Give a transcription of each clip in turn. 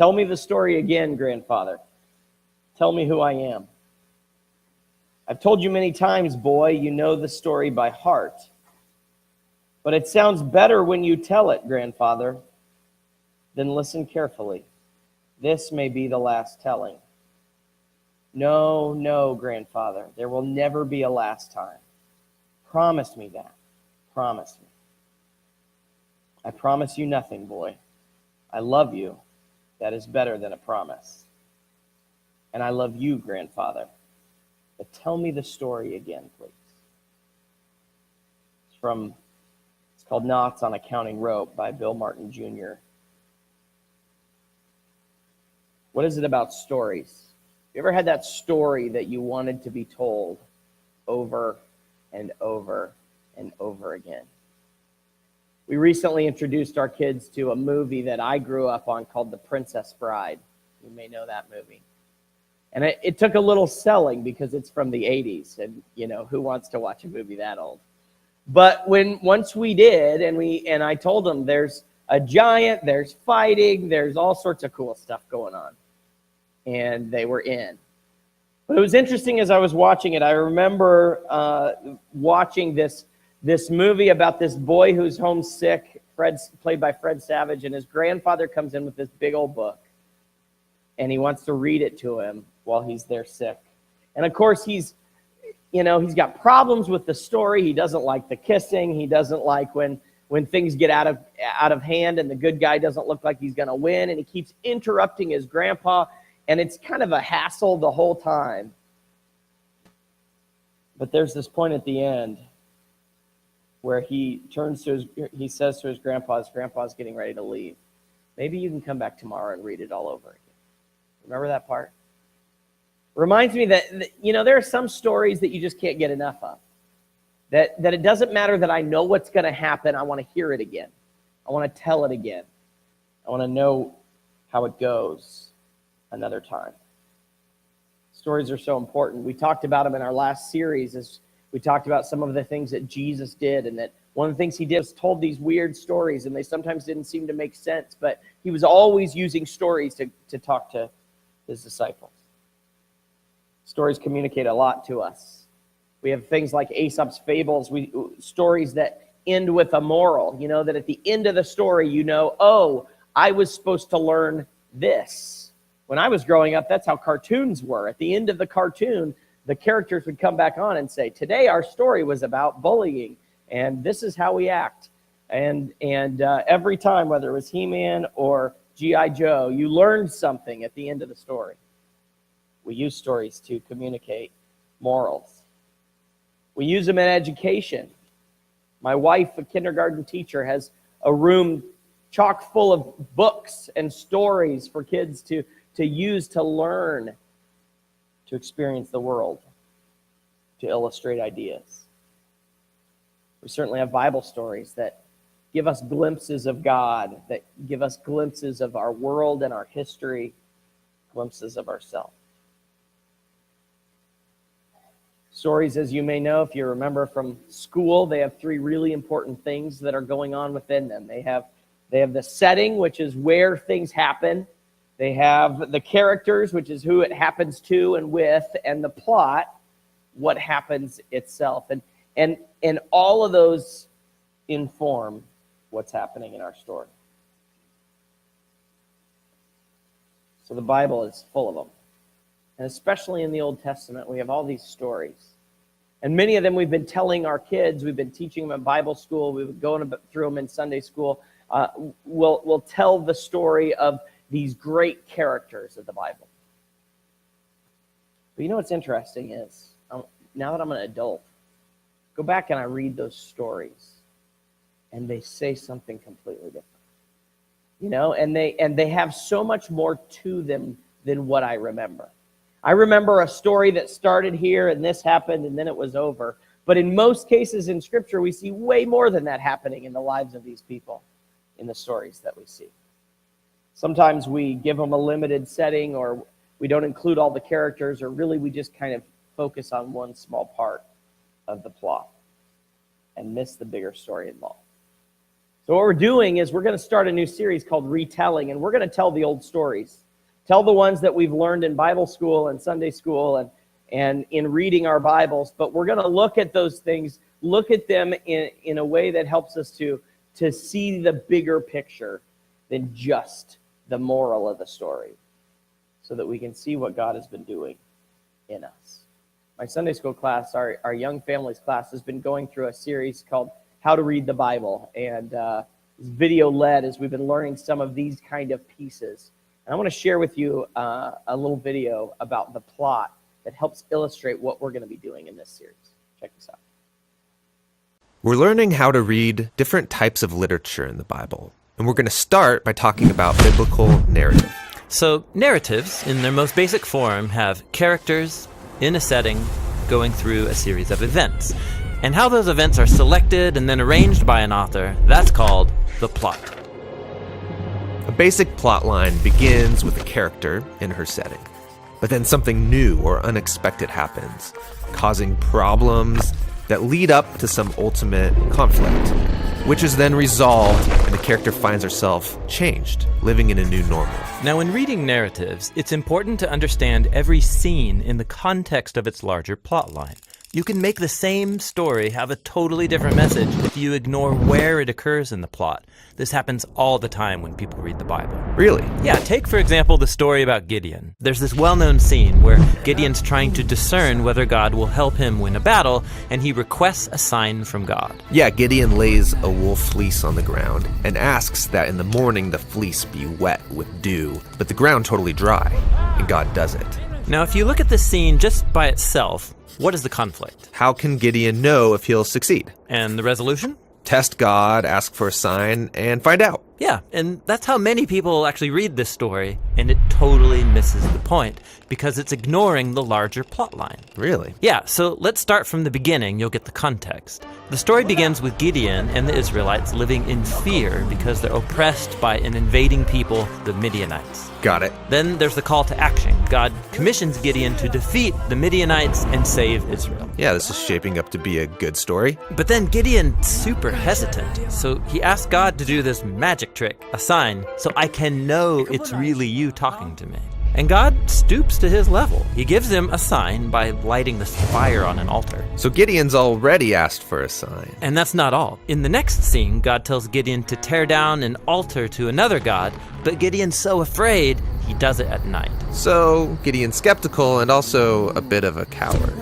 Tell me the story again, grandfather. Tell me who I am. I've told you many times, boy, you know the story by heart. But it sounds better when you tell it, grandfather. Then listen carefully. This may be the last telling. No, no, grandfather. There will never be a last time. Promise me that. Promise me. I promise you nothing, boy. I love you. That is better than a promise. And I love you, grandfather. But tell me the story again, please. It's called Knots on a Counting Rope by Bill Martin Jr. What is it about stories? You ever had that story that you wanted to be told over and over and over again? We recently introduced our kids to a movie that I grew up on called The Princess Bride. You may know that movie. And it took a little selling because it's from the 80s. And, you know, who wants to watch a movie that old? But once we did, and I told them there's a giant, there's fighting, there's all sorts of cool stuff going on. And they were in. But it was interesting as I was watching it. I remember watching this movie about this boy who's homesick, played by Fred Savage, and his grandfather comes in with this big old book, and he wants to read it to him while he's there sick. And of course, he's got problems with the story. He doesn't like the kissing. He doesn't like when things get out of hand and the good guy doesn't look like he's going to win, and he keeps interrupting his grandpa, and it's kind of a hassle the whole time. But there's this point at the end where he says to his grandpa's getting ready to leave. Maybe you can come back tomorrow and read it all over again. Remember that part? Reminds me that there are some stories that you just can't get enough of. That it doesn't matter that I know what's going to happen. I want to hear it again. I want to tell it again. I want to know how it goes another time. Stories are so important. We talked about them in our last series as we talked about some of the things that Jesus did, and that one of the things he did was told these weird stories, and they sometimes didn't seem to make sense, but he was always using stories to talk to his disciples. Stories communicate a lot to us. We have things like Aesop's fables, stories that end with a moral, that at the end of the story, oh, I was supposed to learn this. When I was growing up, that's how cartoons were. At the end of the cartoon, the characters would come back on and say, today our story was about bullying, and this is how we act. And every time, whether it was He-Man or G.I. Joe, you learned something at the end of the story. We use stories to communicate morals. We use them in education. My wife, a kindergarten teacher, has a room chock full of books and stories for kids to use to learn, to experience the world, to illustrate ideas. We certainly have Bible stories that give us glimpses of God, that give us glimpses of our world and our history, glimpses of ourselves. Stories, as you may know, if you remember from school, they have three really important things that are going on within them. They have the setting, which is where things happen. They have the characters, which is who it happens to and with, and the plot, what happens itself. And all of those inform what's happening in our story. So the Bible is full of them. And especially in the Old Testament, we have all these stories. And many of them we've been telling our kids. We've been teaching them in Bible school. We've been going through them in Sunday school. We'll tell the story of these great characters of the Bible. But you know what's interesting is, now that I'm an adult, go back and I read those stories, and they say something completely different. And they have so much more to them than what I remember. I remember a story that started here, and this happened, and then it was over. But in most cases in Scripture, we see way more than that happening in the lives of these people, in the stories that we see. Sometimes we give them a limited setting, or we don't include all the characters, or really we just kind of focus on one small part of the plot and miss the bigger story involved. So what we're doing is we're going to start a new series called Retelling, and we're going to tell the old stories. Tell the ones that we've learned in Bible school and Sunday school and in reading our Bibles, but we're going to look at those things, look at them in a way that helps us to see the bigger picture than just the moral of the story, so that we can see what God has been doing in us. My Sunday school class, our young families class, has been going through a series called How to Read the Bible, and it's video-led as we've been learning some of these kind of pieces. And I want to share with you a little video about the plot that helps illustrate what we're going to be doing in this series. Check this out. We're learning how to read different types of literature in the Bible, and we're going to start by talking about biblical narrative. So narratives, in their most basic form, have characters in a setting going through a series of events. And how those events are selected and then arranged by an author, that's called the plot. A basic plot line begins with a character in her setting, but then something new or unexpected happens, causing problems that lead up to some ultimate conflict, which is then resolved and the character finds herself changed, living in a new normal. Now, in reading narratives, it's important to understand every scene in the context of its larger plot line. You can make the same story have a totally different message if you ignore where it occurs in the plot. This happens all the time when people read the Bible. Really? Yeah, take for example the story about Gideon. There's this well-known scene where Gideon's trying to discern whether God will help him win a battle, and he requests a sign from God. Yeah, Gideon lays a wool fleece on the ground and asks that in the morning the fleece be wet with dew, but the ground totally dry, and God does it. Now, if you look at this scene just by itself, what is the conflict? How can Gideon know if he'll succeed? And the resolution? Test God, ask for a sign, and find out. Yeah, and that's how many people actually read this story, and it totally misses the point, because it's ignoring the larger plot line. Really? Yeah, so let's start from the beginning, you'll get the context. The story begins with Gideon and the Israelites living in fear because they're oppressed by an invading people, the Midianites. Got it. Then there's the call to action. God commissions Gideon to defeat the Midianites and save Israel. Yeah, this is shaping up to be a good story. But then Gideon's super hesitant, so he asks God to do this magic trick, a sign, so I can know it's really you talking to me. And God stoops to his level. He gives him a sign by lighting this fire on an altar. So Gideon's already asked for a sign. And that's not all. In the next scene, God tells Gideon to tear down an altar to another god, but Gideon's so afraid, he does it at night. So Gideon's skeptical and also a bit of a coward.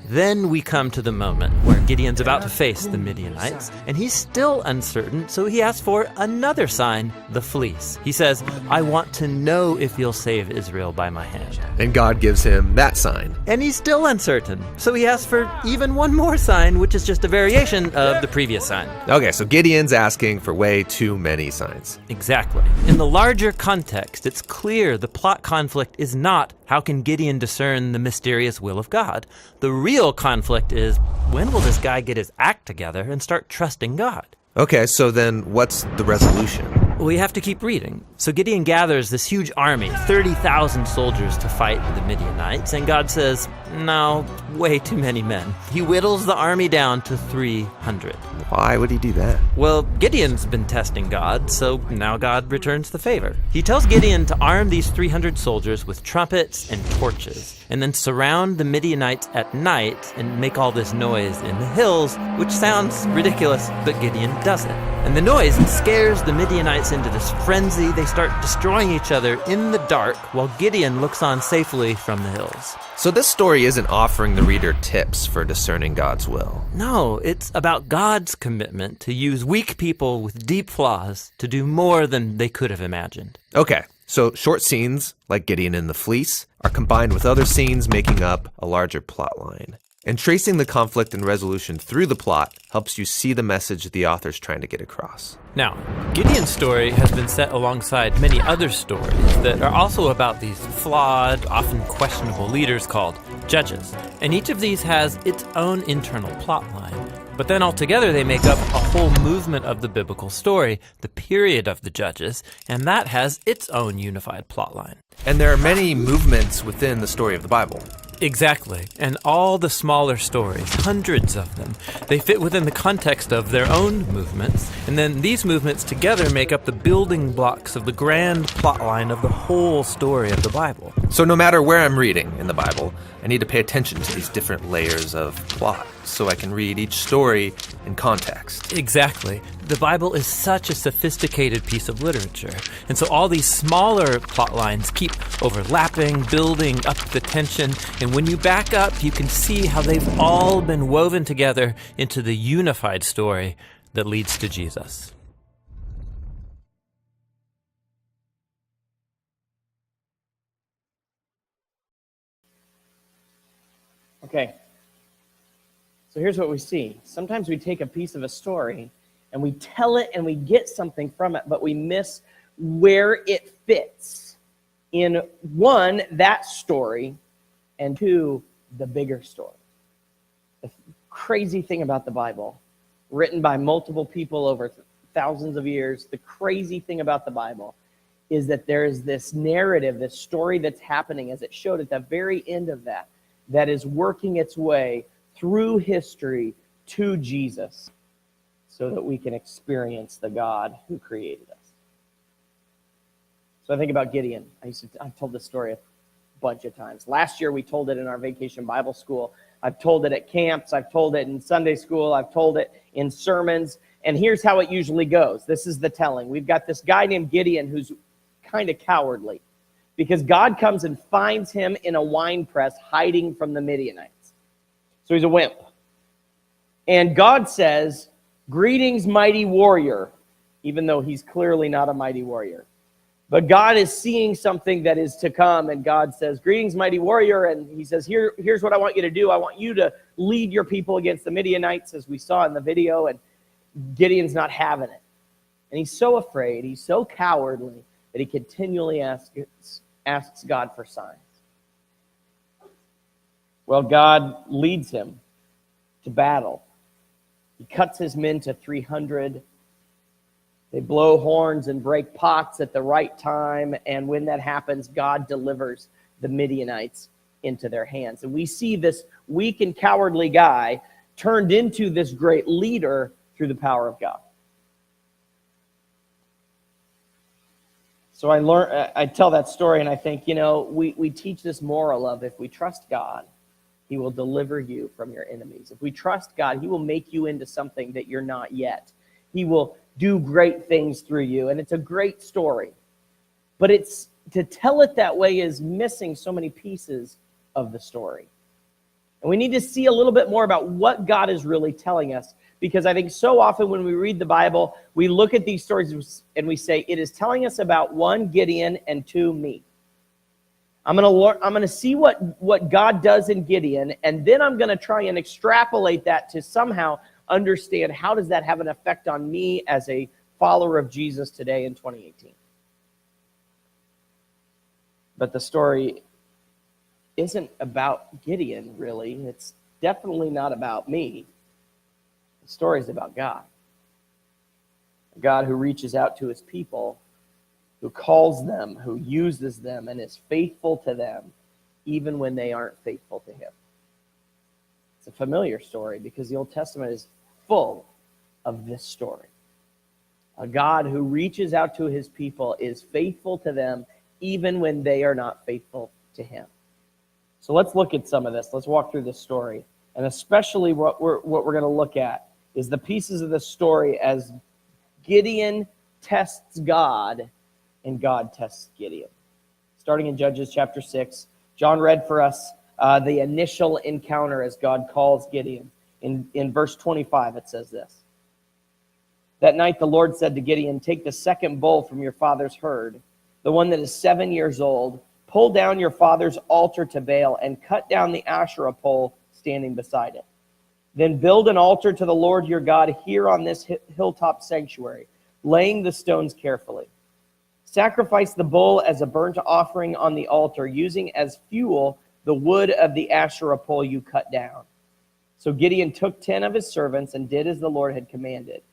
Then we come to the moment where Gideon's about to face the Midianites, and he's still uncertain, so he asks for another sign, the fleece. He says, I want to know if you'll save Israel by my hand. And God gives him that sign. And he's still uncertain, so he asks for even one more sign, which is just a variation of the previous sign. Okay, so Gideon's asking for way too many signs. Exactly. In the larger context, it's clear the plot conflict is not how can Gideon discern the mysterious will of God. The real conflict is, when will this guy get his act together and start trusting God? Okay, so then what's the resolution? We have to keep reading. So Gideon gathers this huge army, 30,000 soldiers to fight the Midianites, and God says, no, way too many men. He whittles the army down to 300. Why would he do that? Well, Gideon's been testing God, so now God returns the favor. He tells Gideon to arm these 300 soldiers with trumpets and torches, and then surround the Midianites at night and make all this noise in the hills, which sounds ridiculous, but Gideon does it. And the noise scares the Midianites into this frenzy. They start destroying each other in the dark while Gideon looks on safely from the hills. So this story isn't offering the reader tips for discerning God's will. No, it's about God's commitment to use weak people with deep flaws to do more than they could have imagined. Okay, so short scenes, like Gideon and the fleece, are combined with other scenes making up a larger plot line. And tracing the conflict and resolution through the plot helps you see the message the author's trying to get across. Now, Gideon's story has been set alongside many other stories that are also about these flawed, often questionable leaders called judges. And each of these has its own internal plot line. But then altogether they make up a whole movement of the biblical story, the period of the judges, and that has its own unified plot line. And there are many movements within the story of the Bible. Exactly. And all the smaller stories, hundreds of them, they fit within the context of their own movements. And then these movements together make up the building blocks of the grand plot line of the whole story of the Bible. So no matter where I'm reading in the Bible, I need to pay attention to these different layers of plot so I can read each story in context. Exactly. The Bible is such a sophisticated piece of literature. And so all these smaller plot lines keep overlapping, building up the tension. And when you back up, you can see how they've all been woven together into the unified story that leads to Jesus. Okay. So here's what we see. Sometimes we take a piece of a story and we tell it and we get something from it, but we miss where it fits in, one, that story, and two, the bigger story. The crazy thing about the Bible, written by multiple people over thousands of years, the crazy thing about the Bible is that there is this narrative, this story that's happening, as it showed at the very end of that, that is working its way through history to Jesus so that we can experience the God who created us. So I think about Gideon. I've told this story a bunch of times. Last year we told it in our vacation Bible school. I've told it at camps. I've told it in Sunday school. I've told it in sermons. And here's how it usually goes. This is the telling. We've got this guy named Gideon who's kind of cowardly because God comes and finds him in a wine press hiding from the Midianites. So he's a wimp. And God says, "Greetings, mighty warrior," even though he's clearly not a mighty warrior. But God is seeing something that is to come, and God says, "Greetings, mighty warrior," and he says, here's what I want you to do. I want you to lead your people against the Midianites, as we saw in the video, and Gideon's not having it. And he's so afraid, he's so cowardly, that he continually asks God for signs. Well, God leads him to battle. He cuts his men to 300. They blow horns and break pots at the right time, and when that happens, God delivers the Midianites into their hands. And we see this weak and cowardly guy turned into this great leader through the power of God. So I tell that story, and I think, we teach this moral of if we trust God, he will deliver you from your enemies. If we trust God, he will make you into something that you're not yet. He will do great things through you, and it's a great story. But to tell it that way is missing so many pieces of the story. And we need to see a little bit more about what God is really telling us, because I think so often when we read the Bible, we look at these stories and we say, it is telling us about one, Gideon, and two, me. I'm going to see what God does in Gideon, and then I'm going to try and extrapolate that to somehow understand how does that have an effect on me as a follower of Jesus today in 2018. But the story isn't about Gideon, really. It's definitely not about me. The story is about God. A God who reaches out to his people, who calls them, who uses them, and is faithful to them, even when they aren't faithful to him. It's a familiar story because the Old Testament is full of this story. A God who reaches out to his people is faithful to them, even when they are not faithful to him. So let's look at some of this. Let's walk through this story. And especially what we're going to look at is the pieces of the story as Gideon tests God and God tests Gideon. Starting in Judges chapter 6, John read for us the initial encounter as God calls Gideon. In verse 25, it says this. That night the Lord said to Gideon, "Take the second bull from your father's herd, the one that is 7 years old, pull down your father's altar to Baal, and cut down the Asherah pole standing beside it. Then build an altar to the Lord your God here on this hilltop sanctuary, laying the stones carefully. Sacrifice the bull as a burnt offering on the altar, using as fuel the wood of the Asherah pole you cut down." So Gideon took 10 of his servants and did as the Lord had commanded.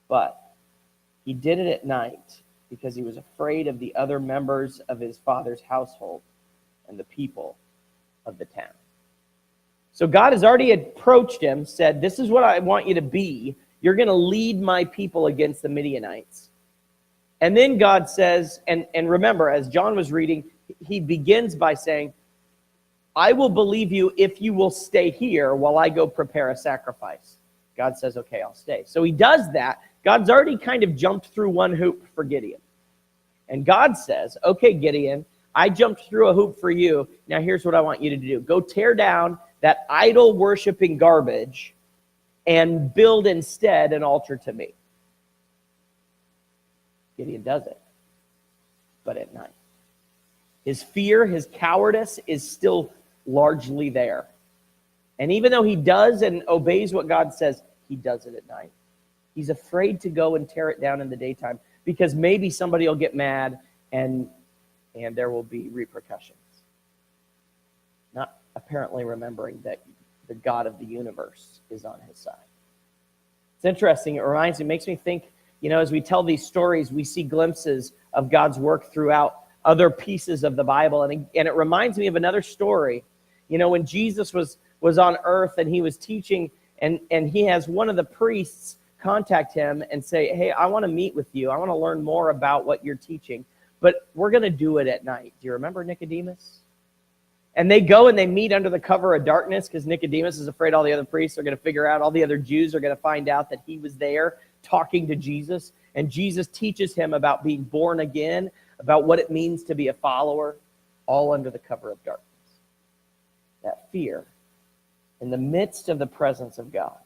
But he did it at night because he was afraid of the other members of his father's household and the people of the town. So God has already approached him, said, this is what I want you to be. You're going to lead my people against the Midianites. And then God says, and remember, as John was reading, he begins by saying, I will believe you if you will stay here while I go prepare a sacrifice. God says, okay, I'll stay. So he does that. God's already kind of jumped through one hoop for Gideon. And God says, okay, Gideon, I jumped through a hoop for you. Now here's what I want you to do. Go tear down that idol-worshiping garbage and build instead an altar to me. Gideon does it, but at night. His fear, his cowardice is still largely there. And even though he does and obeys what God says, he does it at night. He's afraid to go and tear it down in the daytime because maybe somebody will get mad and there will be repercussions. Not apparently remembering that the God of the universe is on his side. It's interesting. It makes me think, as we tell these stories, we see glimpses of God's work throughout other pieces of the Bible. And it reminds me of another story. When Jesus was on earth and he was teaching, and he has one of the priests contact him and say, hey, I want to meet with you. I want to learn more about what you're teaching. But we're going to do it at night. Do you remember Nicodemus? And they go and they meet under the cover of darkness because Nicodemus is afraid all the other priests are going to figure out, all the other Jews are going to find out that he was there talking to Jesus. And Jesus teaches him about being born again, about what it means to be a follower, all under the cover of darkness. That fear in the midst of the presence of God.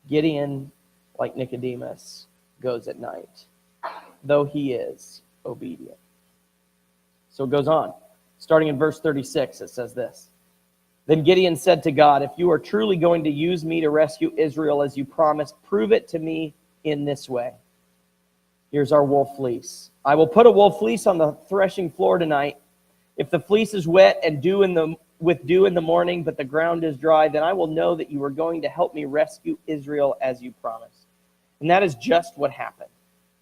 Gideon, like Nicodemus, goes at night, though he is obedient. So it goes on. Starting in verse 36, it says this. Then Gideon said to God, if you are truly going to use me to rescue Israel as you promised, prove it to me in this way. Here's our wool fleece. I will put a wool fleece on the threshing floor tonight. If the fleece is wet and with dew in the morning, but the ground is dry, then I will know that you are going to help me rescue Israel as you promised. And that is just what happened.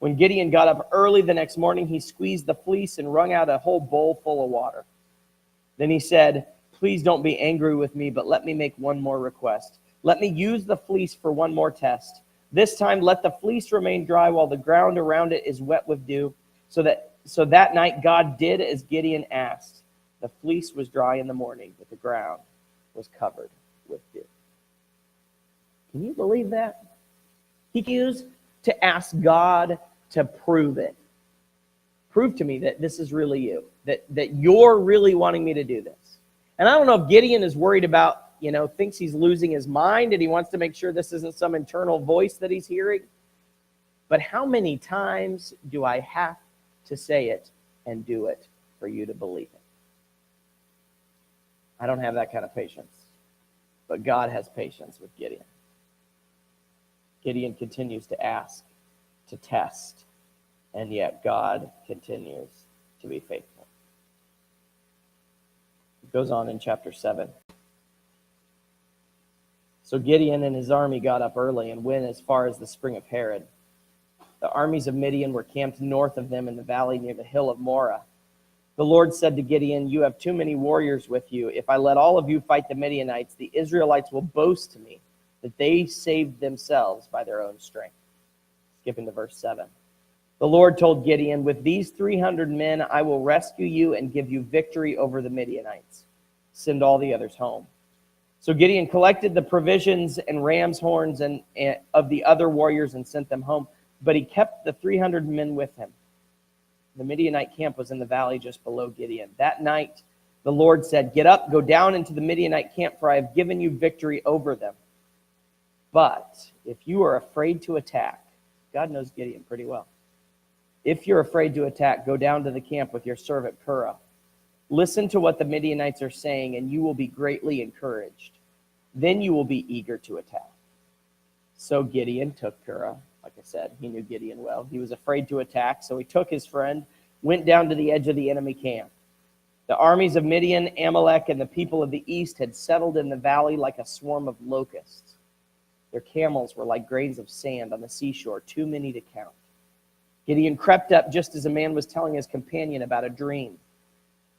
When Gideon got up early the next morning, he squeezed the fleece and wrung out a whole bowl full of water. Then he said, please don't be angry with me, but let me make one more request. Let me use the fleece for one more test. This time, let the fleece remain dry while the ground around it is wet with dew. So that night, God did as Gideon asked. The fleece was dry in the morning, but the ground was covered with dew. Can you believe that? He used to ask God to prove it. Prove to me that this is really you, that you're really wanting me to do this. And I don't know if Gideon is worried about, thinks he's losing his mind and he wants to make sure this isn't some internal voice that he's hearing. But how many times do I have to say it and do it for you to believe it? I don't have that kind of patience. But God has patience with Gideon. Gideon continues to ask, to test, and yet God continues to be faithful. It goes on in chapter 7. So Gideon and his army got up early and went as far as the spring of Harod. The armies of Midian were camped north of them in the valley near the hill of Moreh. The Lord said to Gideon, you have too many warriors with you. If I let all of you fight the Midianites, the Israelites will boast to me that they saved themselves by their own strength. Skipping to verse 7. The Lord told Gideon, with these 300 men, I will rescue you and give you victory over the Midianites. Send all the others home. So Gideon collected the provisions and ram's horns and of the other warriors and sent them home. But he kept the 300 men with him. The Midianite camp was in the valley just below Gideon. That night, the Lord said, get up, go down into the Midianite camp, for I have given you victory over them. But if you are afraid to attack, God knows Gideon pretty well. If you're afraid to attack, go down to the camp with your servant Purah. Listen to what the Midianites are saying, and you will be greatly encouraged. Then you will be eager to attack. So Gideon took Purah. Like I said, he knew Gideon well. He was afraid to attack, so he took his friend, went down to the edge of the enemy camp. The armies of Midian, Amalek, and the people of the east had settled in the valley like a swarm of locusts. Their camels were like grains of sand on the seashore, too many to count. Gideon crept up just as a man was telling his companion about a dream.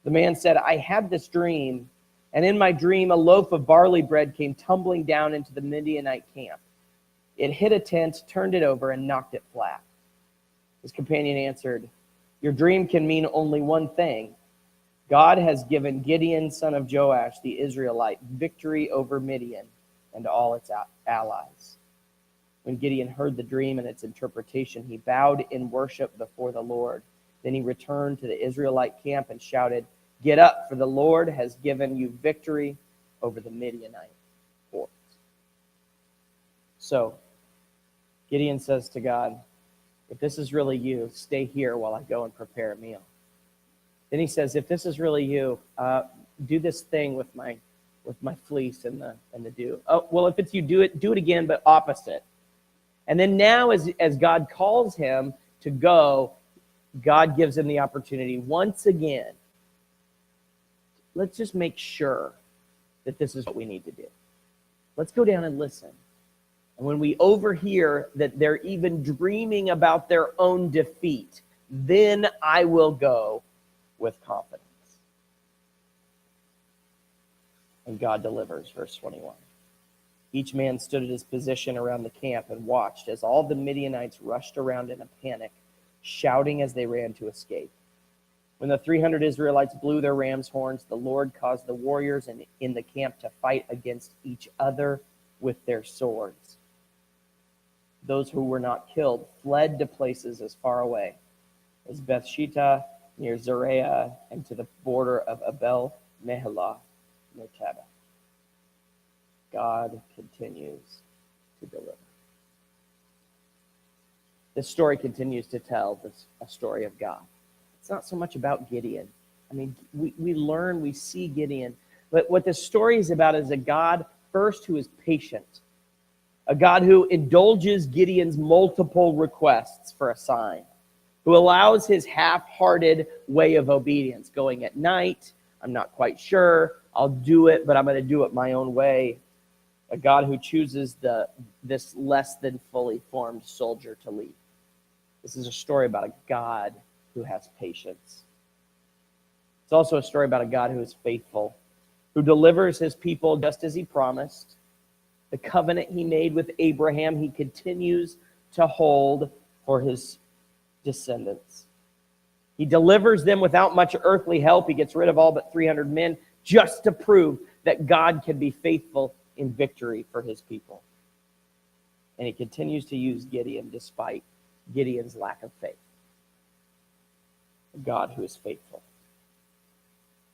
The man said, I had this dream, And in my dream, a loaf of barley bread came tumbling down into the Midianite camp. It hit a tent, turned it over, and knocked it flat. His companion answered, your dream can mean only one thing. God has given Gideon, son of Joash, the Israelite, victory over Midian and all its allies. When Gideon heard the dream and its interpretation, he bowed in worship before the Lord. Then he returned to the Israelite camp and shouted, get up, for the Lord has given you victory over the Midianite hordes. So Gideon says to God, if this is really you, stay here while I go and prepare a meal. Then he says, if this is really you, do this thing with my fleece and the dew. Oh, well, if it's you, do it again, but opposite. And then now as God calls him to go, God gives him the opportunity once again. Let's just make sure that this is what we need to do. Let's go down and listen. And when we overhear that they're even dreaming about their own defeat, then I will go with confidence. And God delivers, verse 21. Each man stood at his position around the camp and watched as all the Midianites rushed around in a panic, shouting as they ran to escape. When the 300 Israelites blew their ram's horns, the Lord caused the warriors in the camp to fight against each other with their swords. Those who were not killed fled to places as far away as Bethshita near Zereah and to the border of Abel Meholah near Tabah. God continues to deliver. This story continues to tell a story of God. It's not so much about Gideon. I mean, we see Gideon, but what this story is about is a God first who is patient, a God who indulges Gideon's multiple requests for a sign, who allows his half-hearted way of obedience, going at night, I'm not quite sure, I'll do it, but I'm going to do it my own way. A God who chooses this less than fully formed soldier to lead. This is a story about a God who has patience. It's also a story about a God who is faithful, who delivers his people just as he promised. The covenant he made with Abraham, he continues to hold for his descendants. He delivers them without much earthly help. He gets rid of all but 300 men just to prove that God can be faithful in victory for his people. And he continues to use Gideon despite Gideon's lack of faith. A God who is faithful.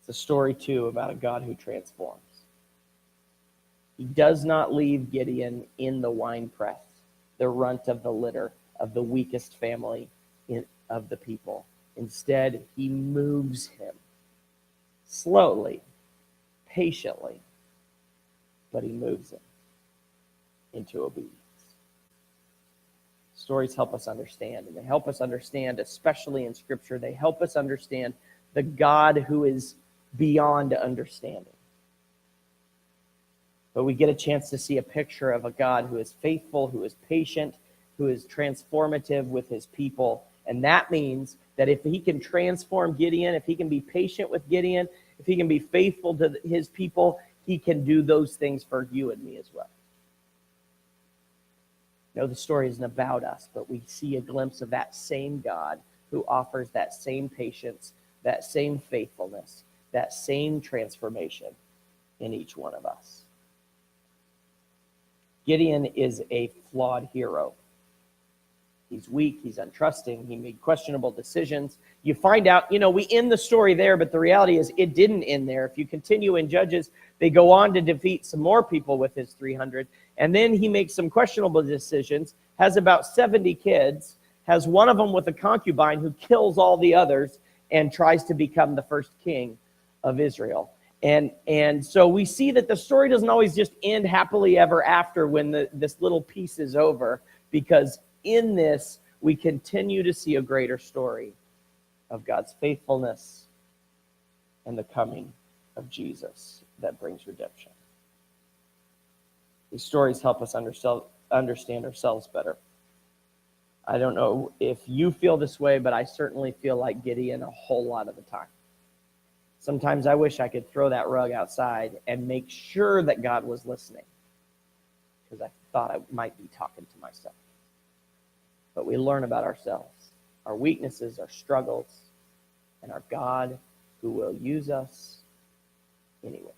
It's a story, too, about a God who transforms. He does not leave Gideon in the winepress, the runt of the litter, of the weakest family of the people. Instead, he moves him slowly, patiently, but he moves him into obedience. Stories help us understand, and they help us understand, especially in Scripture, they help us understand the God who is beyond understanding. But we get a chance to see a picture of a God who is faithful, who is patient, who is transformative with his people. And that means that if he can transform Gideon, if he can be patient with Gideon, if he can be faithful to his people, he can do those things for you and me as well. No, the story isn't about us, but we see a glimpse of that same God who offers that same patience, that same faithfulness, that same transformation in each one of us. Gideon is a flawed hero. He's weak, he's untrusting, he made questionable decisions. You find out, we end the story there, but the reality is it didn't end there. If you continue in Judges, they go on to defeat some more people with his 300, and then he makes some questionable decisions, has about 70 kids, has one of them with a concubine who kills all the others, and tries to become the first king of Israel. And so we see that the story doesn't always just end happily ever after when this little piece is over, because in this, we continue to see a greater story of God's faithfulness and the coming of Jesus that brings redemption. These stories help us understand ourselves better. I don't know if you feel this way, but I certainly feel like Gideon a whole lot of the time. Sometimes I wish I could throw that rug outside and make sure that God was listening, because I thought I might be talking to myself. But we learn about ourselves, our weaknesses, our struggles, and our God who will use us anyway.